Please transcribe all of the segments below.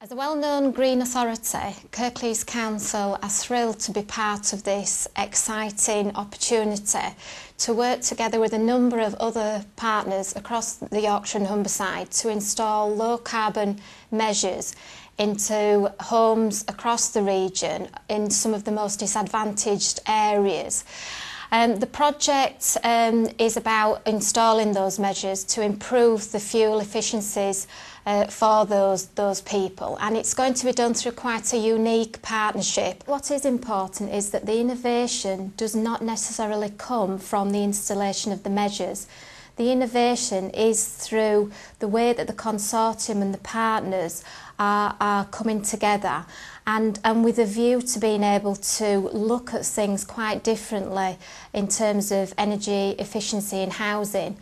As a well-known green authority, Kirklees Council are thrilled to be part of this exciting opportunity to work together with a number of other partners across the Yorkshire and Humber side to install low-carbon measures into homes across the region in some of the most disadvantaged areas. The project is about installing those measures to improve the fuel efficiencies for those people, and it's going to be done through quite a unique partnership. What is important is that the innovation does not necessarily come from the installation of the measures. The innovation is through the way that the consortium and the partners are coming together, and with a view to being able to look at things quite differently in terms of energy efficiency in housing.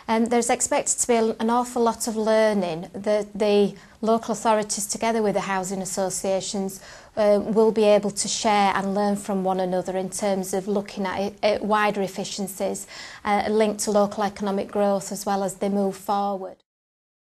There's expected to be an awful lot of learning that the local authorities together with the housing associations will be able to share and learn from one another in terms of looking at wider efficiencies linked to local economic growth as well as they move forward.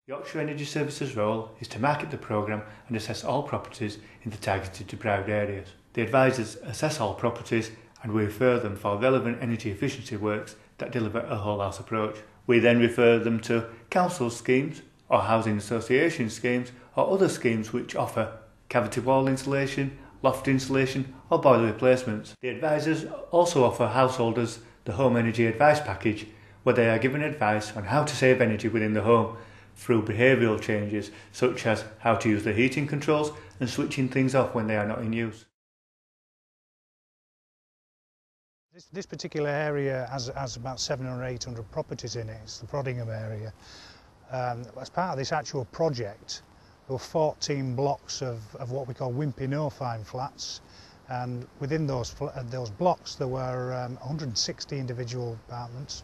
Yorkshire Energy Services' role is to market the programme and assess all properties in the targeted deprived areas. The advisors assess all properties and we refer them for relevant energy efficiency works that deliver a whole house approach. We then refer them to council schemes or housing association schemes or other schemes which offer cavity wall insulation, loft insulation or boiler replacements. The advisors also offer householders the Home Energy Advice Package, where they are given advice on how to save energy within the home through behavioural changes such as how to use the heating controls and switching things off when they are not in use. This particular area has about 700 or 800 properties in it. It's the Frodingham area. As part of this actual project, there were 14 blocks of what we call wimpy no-fine flats, and within those blocks there were 160 individual apartments,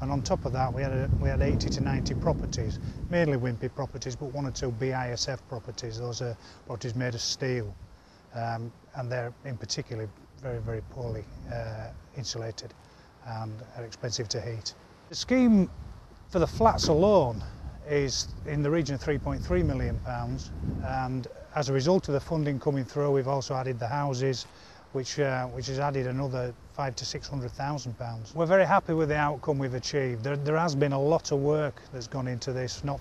and on top of that we had 80 to 90 properties, mainly wimpy properties, but one or two BISF properties. Those are properties made of steel, and they're in particular very, very poorly insulated and are expensive to heat. The scheme for the flats alone is in the region of £3.3 million, and as a result of the funding coming through, we've also added the houses, which has added another £500,000 to £600,000. We're very happy with the outcome we've achieved. There has been a lot of work that's gone into this, not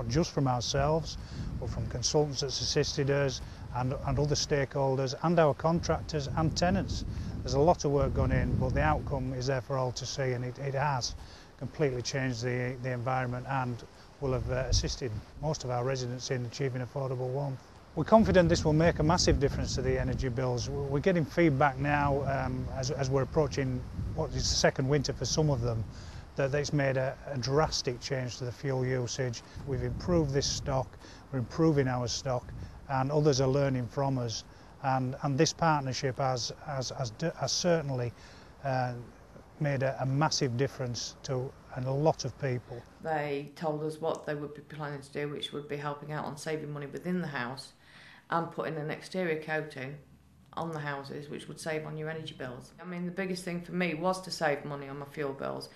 just from ourselves, but from consultants that's assisted us and other stakeholders and our contractors and tenants. There's a lot of work gone in, but the outcome is there for all to see, and it has completely changed the environment and will have assisted most of our residents in achieving affordable warmth. We're confident this will make a massive difference to the energy bills. We're getting feedback now as we're approaching what is the second winter for some of them, that it's made a drastic change to the fuel usage. We've improved this stock, we're improving our stock, and others are learning from us. And this partnership has certainly made a massive difference to a lot of people. They told us what they would be planning to do, which would be helping out on saving money within the house and putting an exterior coating on the houses, which would save on your energy bills. I mean, the biggest thing for me was to save money on my fuel bills.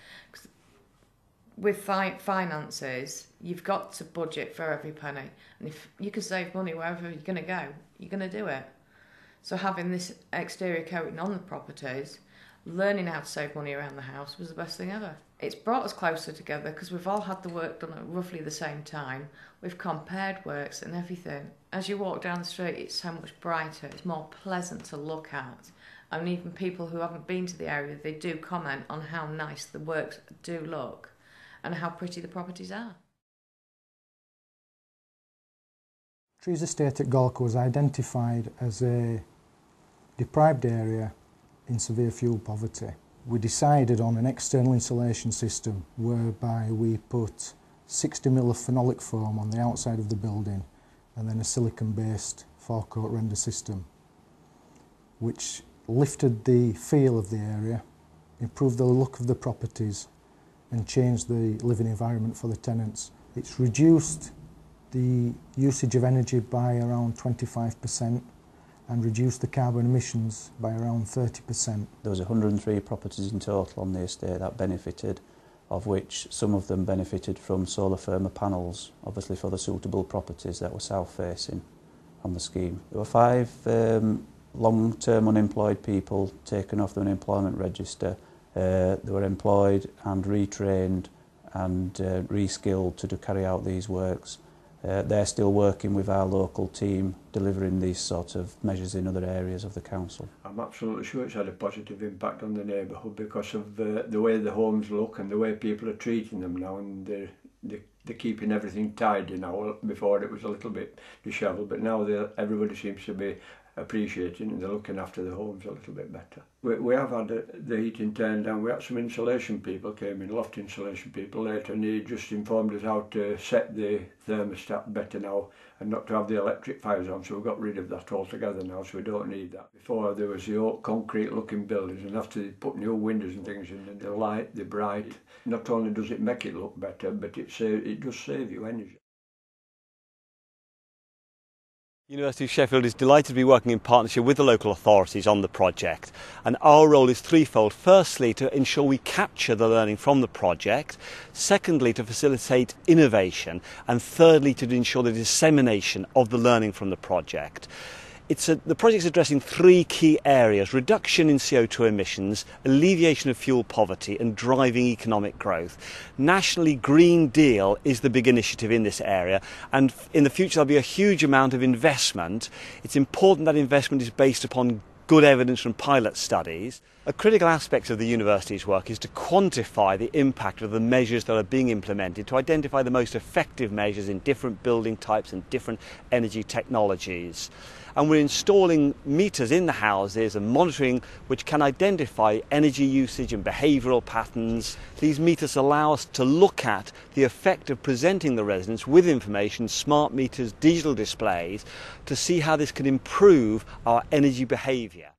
With finances, you've got to budget for every penny, and if you can save money wherever you're going to go, you're going to do it. So having this exterior coating on the properties, learning how to save money around the house was the best thing ever. It's brought us closer together because we've all had the work done at roughly the same time. We've compared works and everything. As you walk down the street, it's so much brighter, it's more pleasant to look at. And even people who haven't been to the area, they do comment on how nice the works do look and how pretty the properties are. Trees Estate at Gorka was identified as a deprived area in severe fuel poverty. We decided on an external insulation system whereby we put 60 ml of phenolic foam on the outside of the building and then a silicon-based four-coat render system, which lifted the feel of the area, improved the look of the properties and changed the living environment for the tenants. It's reduced the usage of energy by around 25% and reduced the carbon emissions by around 30%. There was 103 properties in total on the estate that benefited, of which some of them benefited from solar thermal panels, obviously for the suitable properties that were south-facing on the scheme. There were 5 long-term unemployed people taken off the unemployment register. They were employed and retrained and reskilled to carry out these works. They're still working with our local team, delivering these sort of measures in other areas of the council. I'm absolutely sure it's had a positive impact on the neighbourhood because of the way the homes look and the way people are treating them now, and they're keeping everything tidy now. Before it was a little bit dishevelled, but now everybody seems to be appreciating and they're looking after the homes a little bit better. We have had the heating turned down. We had some insulation people came in, loft insulation people later, and he just informed us how to set the thermostat better now and not to have the electric fires on, so we've got rid of that altogether now, so we don't need that. Before there was the old concrete looking buildings, and after they put new windows and things in, and the light, the bright, not only does it make it look better, but it does save you energy. University of Sheffield is delighted to be working in partnership with the local authorities on the project, and our role is threefold. Firstly, to ensure we capture the learning from the project, secondly to facilitate innovation, and thirdly to ensure the dissemination of the learning from the project. The project is addressing 3 key areas: reduction in CO2 emissions, alleviation of fuel poverty and driving economic growth. Nationally, Green Deal is the big initiative in this area, and in the future there'll be a huge amount of investment. It's important that investment is based upon good evidence from pilot studies. A critical aspect of the university's work is to quantify the impact of the measures that are being implemented, to identify the most effective measures in different building types and different energy technologies. And we're installing meters in the houses and monitoring which can identify energy usage and behavioural patterns. These meters allow us to look at the effect of presenting the residents with information, smart meters, digital displays, to see how this can improve our energy behaviour.